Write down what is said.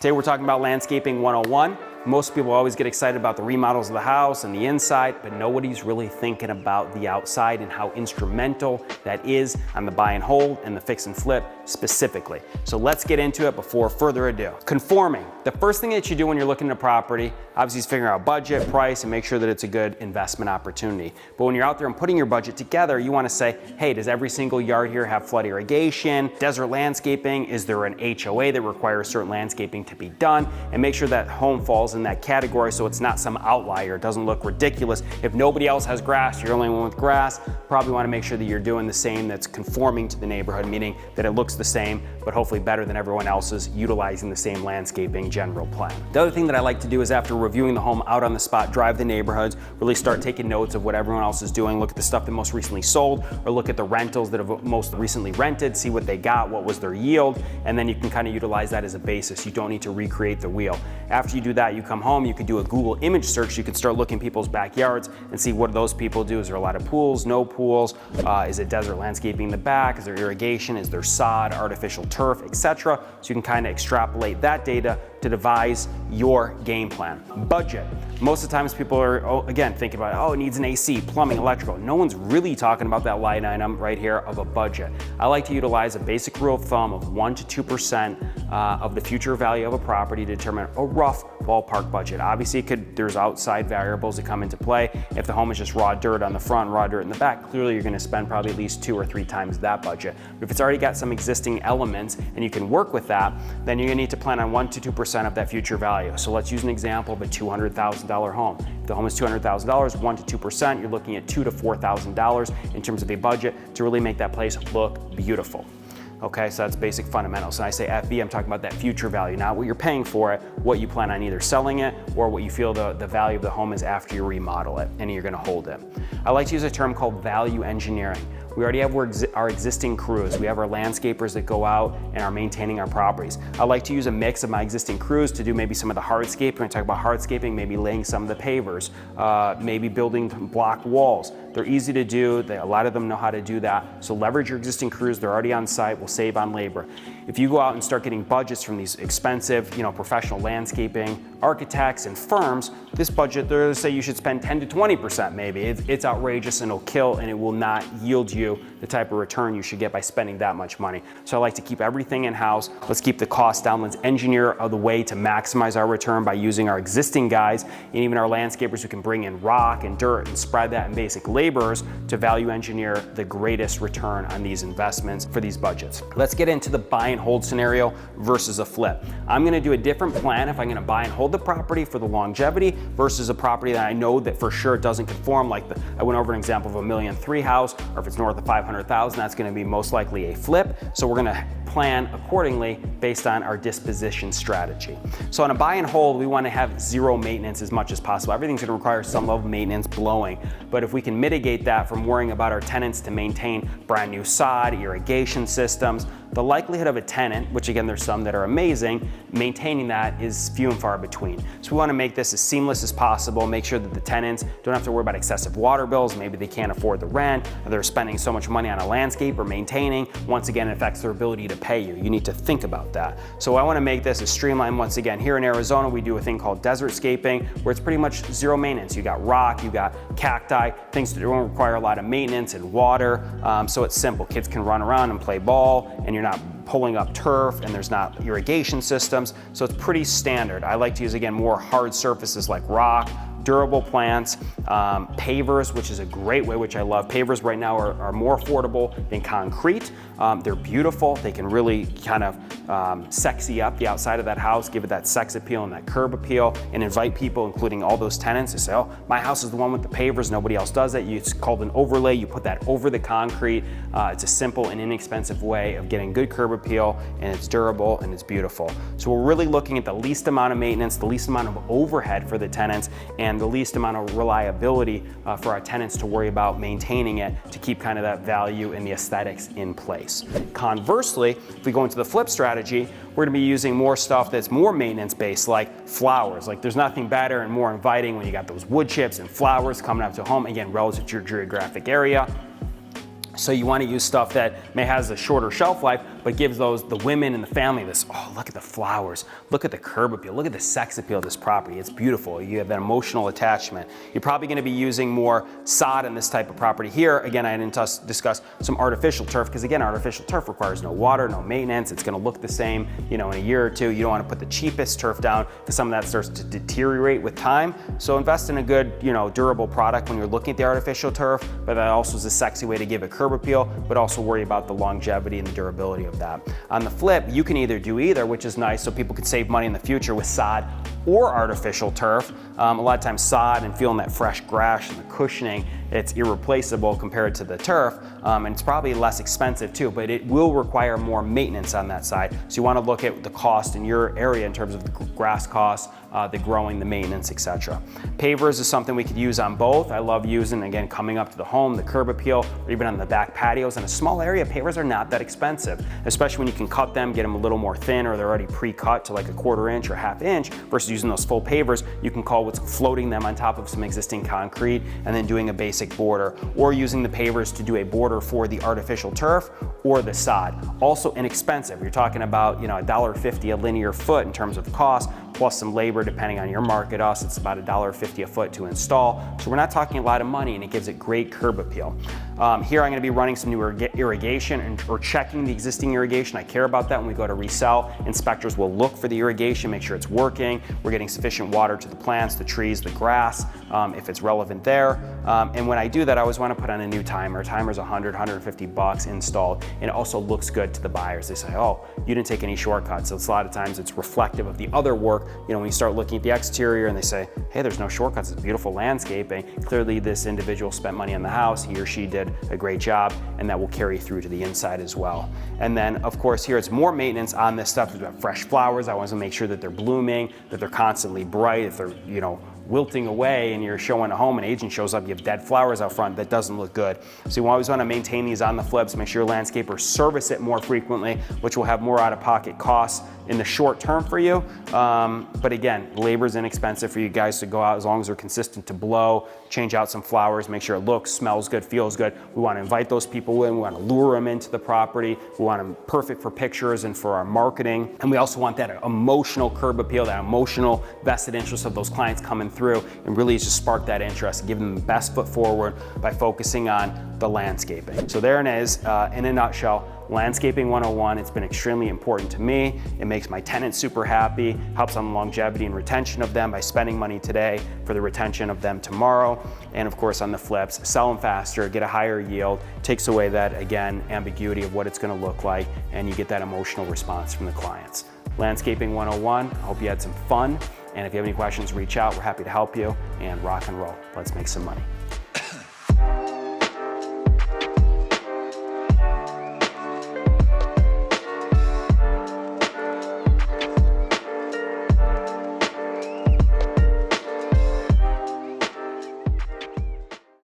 Today we're talking about landscaping 101. Most people always get excited about the remodels of the house and the inside, but nobody's really thinking about the outside and how instrumental that is on the buy and hold and the fix and flip specifically. So let's get into it before further ado. Conforming. The first thing that you do when you're looking at a property, obviously is figuring out budget, price, and make sure that it's a good investment opportunity. But when you're out there and putting your budget together, you want to say, hey, does every single yard here have flood irrigation, desert landscaping? Is there an HOA that requires certain landscaping to be done? And make sure that home falls in that category so it's not some outlier. It doesn't look ridiculous. If nobody else has grass, you're the only one with grass, probably want to make sure that you're doing the same that's conforming to the neighborhood, meaning that it looks the same, but hopefully better than everyone else's, utilizing the same landscaping general plan. The other thing that I like to do is after reviewing the home out on the spot, drive the neighborhoods, really start taking notes of what everyone else is doing, look at the stuff that most recently sold, or look at the rentals that have most recently rented, see what they got, what was their yield, and then you can kind of utilize that as a basis. You don't need to recreate the wheel. After you do that, you come home, you could do a Google image search. You could start looking in people's backyards and see what those people do. Is there a lot of pools, no pools? Is it desert landscaping in the back? Is there irrigation? Is there sod, artificial turf, etc.? So you can kind of extrapolate that data to devise your game plan. Budget. Most of the times people are, again, thinking about, it needs an AC, plumbing, electrical. No one's really talking about that line item right here of a budget. I like to utilize a basic rule of thumb of 1 to 2% of the future value of a property to determine a rough ballpark budget. Obviously, there's outside variables that come into play. If the home is just raw dirt on the front, raw dirt in the back, clearly you're gonna spend probably at least 2 or 3 times that budget. But if it's already got some existing elements and you can work with that, then you're gonna need to plan on 1 to 2% of that future value. So let's use an example of a $200,000 home. If the home is $200,000, 1 to 2%, you're looking at $2,000 to $4,000 in terms of a budget to really make that place look beautiful. Okay, so that's basic fundamentals. And I say FB, I'm talking about that future value, not what you're paying for it, what you plan on either selling it or what you feel the value of the home is after you remodel it and you're gonna hold it. I like to use a term called value engineering. We already have our existing crews. We have our landscapers that go out and are maintaining our properties. I like to use a mix of my existing crews to do maybe some of the hardscaping. We're gonna talk about hardscaping, maybe laying some of the pavers, maybe building block walls. They're easy to do. A lot of them know how to do that. So leverage your existing crews. They're already on site. We'll save on labor. If you go out and start getting budgets from these expensive, professional landscaping architects and firms, this budget, they'll say you should spend 10 to 20% maybe. It's outrageous and it'll kill and it will not yield you the type of return you should get by spending that much money. So I like to keep everything in-house. Let's keep the cost down. Let's engineer the way to maximize our return by using our existing guys and even our landscapers who can bring in rock and dirt and spread that in basic laborers to value engineer the greatest return on these investments for these budgets. Let's get into the buy and hold scenario versus a flip. I'm gonna do a different plan if I'm gonna buy and hold the property for the longevity versus a property that I know that for sure doesn't conform, like I went over an example of a $1.3 million house, or if it's north of 500,000, that's gonna be most likely a flip. So we're gonna plan accordingly based on our disposition strategy. So on a buy and hold, we wanna have zero maintenance as much as possible. Everything's gonna require some level of maintenance, blowing. But if we can mitigate that from worrying about our tenants to maintain brand new sod, irrigation systems, the likelihood of a tenant, which again, there's some that are amazing, maintaining that is few and far between. So we wanna make this as seamless as possible, make sure that the tenants don't have to worry about excessive water bills, maybe they can't afford the rent, or they're spending so much money on a landscape or maintaining. Once again, it affects their ability to pay you. You need to think about that. So I wanna make this as streamlined. Once again, here in Arizona, we do a thing called desert scaping, where it's pretty much zero maintenance. You got rock, you got cacti, things that don't require a lot of maintenance and water. So it's simple. Kids can run around and play ball, and you're not pulling up turf, and there's not irrigation systems. So it's pretty standard. I like to use, again, more hard surfaces like rock, durable plants, pavers, which is a great way, which I love. Pavers right now are more affordable than concrete. They're beautiful. They can really kind of sexy up the outside of that house, give it that sex appeal and that curb appeal, and invite people, including all those tenants, to say, oh, my house is the one with the pavers, nobody else does it. It's called an overlay. You put that over the concrete. It's a simple and inexpensive way of getting good curb appeal, and it's durable and it's beautiful. So we're really looking at the least amount of maintenance, the least amount of overhead for the tenants, and the least amount of reliability for our tenants to worry about maintaining it to keep kind of that value and the aesthetics in place. Conversely, if we go into the flip strategy, we're gonna be using more stuff that's more maintenance based, like flowers. Like there's nothing better and more inviting when you got those wood chips and flowers coming up to home, again, relative to your geographic area. So you want to use stuff that may has a shorter shelf life, but but gives the women and the family this, oh, look at the flowers, look at the curb appeal, look at the sex appeal of this property. It's beautiful. You have that emotional attachment. You're probably going to be using more sod in this type of property here. Again, I didn't discuss some artificial turf, because again, artificial turf requires no water, no maintenance. It's going to look the same, in a year or two. You don't want to put the cheapest turf down because some of that starts to deteriorate with time. So invest in a good, durable product when you're looking at the artificial turf, but that also is a sexy way to give it curb appeal, but also worry about the longevity and the durability of that. On the flip, you can either do either, which is nice, so people could save money in the future with sod or artificial turf. A lot of times sod and feeling that fresh grass and the cushioning, it's irreplaceable compared to the turf, and it's probably less expensive too, but it will require more maintenance on that side. So you want to look at the cost in your area in terms of the grass costs, the growing, the maintenance, etc. Pavers is something we could use on both. I love using, again, coming up to the home, the curb appeal, or even on the back patios. In a small area, pavers are not that expensive, especially when you can cut them, get them a little more thin, or they're already pre-cut to like a 1/4 inch or 1/2 inch, versus using those full pavers. You can call what's floating them on top of some existing concrete and then doing a basic border, or using the pavers to do a border for the artificial turf or the sod. Also inexpensive. You're talking about, $1.50 a linear foot in terms of cost, plus some labor depending on your market. Us, it's about $1.50 a foot to install. So we're not talking a lot of money, and it gives it great curb appeal. Here I'm going to be running some new irrigation or checking the existing irrigation. I care about that when we go to resell. Inspectors will look for the irrigation, make sure it's working, we're getting sufficient water to the plants, the trees, the grass, if it's relevant there. And when I do that, I always want to put on a new timer. Timer's $100, $150 installed, and it also looks good to the buyers. They say, oh, you didn't take any shortcuts. So it's a lot of times it's reflective of the other work. When you start looking at the exterior and they say, hey, there's no shortcuts, it's beautiful landscaping. Clearly this individual spent money on the house, he or she did a great job, and that will carry through to the inside as well. And then of course here it's more maintenance on this stuff. We've got fresh flowers. I want to make sure that they're blooming, that they're constantly bright. If they're, wilting away and you're showing a home, an agent shows up, you have dead flowers out front, that doesn't look good. So you always want to maintain these on the flips, make sure your landscaper service it more frequently, which will have more out-of-pocket costs in the short term for you. But again, labor is inexpensive for you guys to go out as long as they're consistent to blow, change out some flowers, make sure it looks, smells good, feels good. We want to invite those people in, we want to lure them into the property, we want them perfect for pictures and for our marketing. And we also want that emotional curb appeal, that emotional vested interest of those clients coming through, and really just spark that interest, give them the best foot forward by focusing on the landscaping. So there it is, in a nutshell. Landscaping 101, it's been extremely important to me. It makes my tenants super happy, helps on the longevity and retention of them by spending money today for the retention of them tomorrow. And of course on the flips, sell them faster, get a higher yield, takes away that, again, ambiguity of what it's gonna look like, and you get that emotional response from the clients. Landscaping 101, I hope you had some fun. And if you have any questions, reach out, we're happy to help you, and rock and roll. Let's make some money.